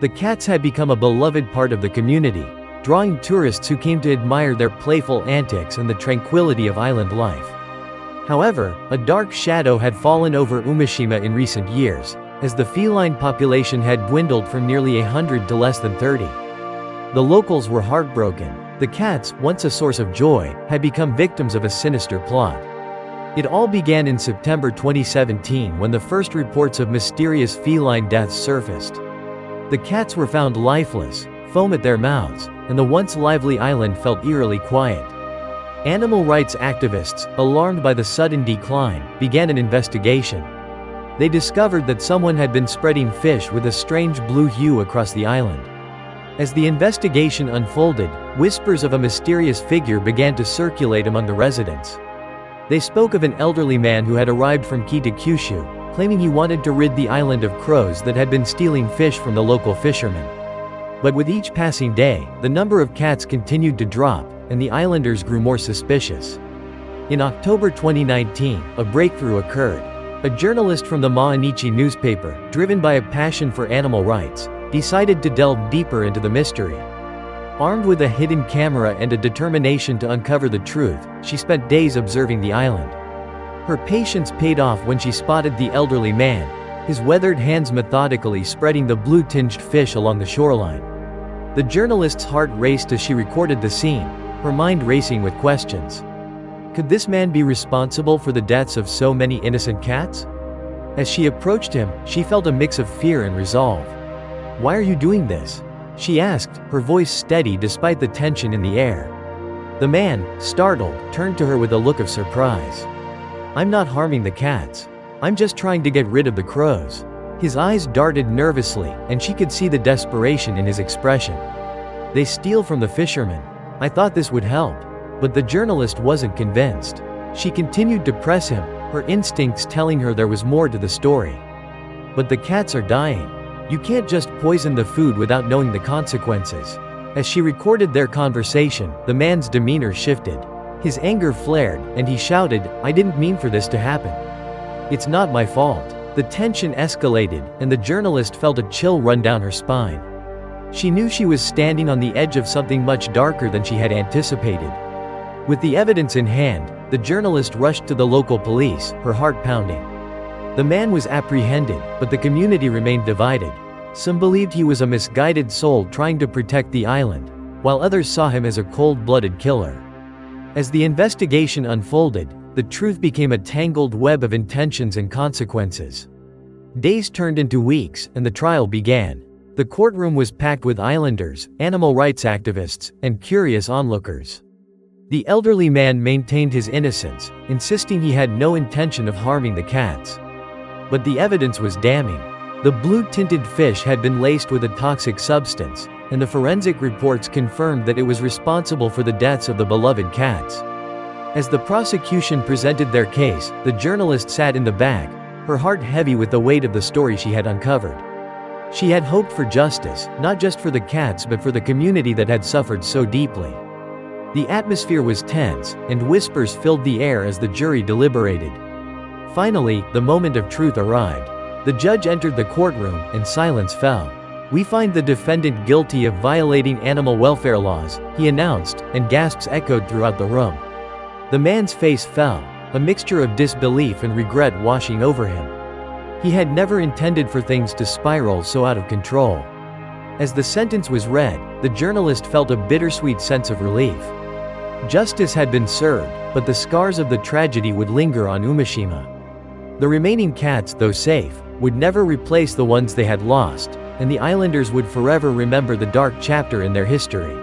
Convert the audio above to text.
The cats had become a beloved part of the community, drawing tourists who came to admire their playful antics and the tranquility of island life. However, a dark shadow had fallen over Umashima in recent years, as the feline population had dwindled from nearly 100 to less than 30. The locals were heartbroken. The cats, once a source of joy, had become victims of a sinister plot. It all began in September 2017 when the first reports of mysterious feline deaths surfaced. The cats were found lifeless, foam at their mouths, and the once lively island felt eerily quiet. Animal rights activists, alarmed by the sudden decline, began an investigation. They discovered that someone had been spreading fish with a strange blue hue across the island. As the investigation unfolded, whispers of a mysterious figure began to circulate among the residents. They spoke of an elderly man who had arrived from Kyushu, claiming he wanted to rid the island of crows that had been stealing fish from the local fishermen. But with each passing day, the number of cats continued to drop, and the islanders grew more suspicious. In October 2019, a breakthrough occurred. A journalist from the Mainichi newspaper, driven by a passion for animal rights, decided to delve deeper into the mystery. Armed with a hidden camera and a determination to uncover the truth, she spent days observing the island. Her patience paid off when she spotted the elderly man, his weathered hands methodically spreading the blue-tinged fish along the shoreline. The journalist's heart raced as she recorded the scene, her mind racing with questions. Could this man be responsible for the deaths of so many innocent cats? As she approached him, she felt a mix of fear and resolve. "Why are you doing this?" she asked, her voice steady despite the tension in the air. The man, startled, turned to her with a look of surprise. "I'm not harming the cats. I'm just trying to get rid of the crows." His eyes darted nervously, and she could see the desperation in his expression. "They steal from the fishermen. I thought this would help." But the journalist wasn't convinced. She continued to press him, her instincts telling her there was more to the story. "But the cats are dying. You can't just poison the food without knowing the consequences." As she recorded their conversation, the man's demeanor shifted. His anger flared, and he shouted, "I didn't mean for this to happen. It's not my fault." The tension escalated, and the journalist felt a chill run down her spine. She knew she was standing on the edge of something much darker than she had anticipated. With the evidence in hand, the journalist rushed to the local police, her heart pounding. The man was apprehended, but the community remained divided. Some believed he was a misguided soul trying to protect the island, while others saw him as a cold-blooded killer. As the investigation unfolded, the truth became a tangled web of intentions and consequences. Days turned into weeks, and the trial began. The courtroom was packed with islanders, animal rights activists, and curious onlookers. The elderly man maintained his innocence, insisting he had no intention of harming the cats. But the evidence was damning. The blue-tinted fish had been laced with a toxic substance, and the forensic reports confirmed that it was responsible for the deaths of the beloved cats. As the prosecution presented their case, the journalist sat in the back, her heart heavy with the weight of the story she had uncovered. She had hoped for justice, not just for the cats but for the community that had suffered so deeply. The atmosphere was tense, and whispers filled the air as the jury deliberated. Finally, the moment of truth arrived. The judge entered the courtroom, and silence fell. "We find the defendant guilty of violating animal welfare laws," he announced, and gasps echoed throughout the room. The man's face fell, a mixture of disbelief and regret washing over him. He had never intended for things to spiral so out of control. As the sentence was read, the journalist felt a bittersweet sense of relief. Justice had been served, but the scars of the tragedy would linger on Umashima. The remaining cats, though safe, would never replace the ones they had lost, and the islanders would forever remember the dark chapter in their history.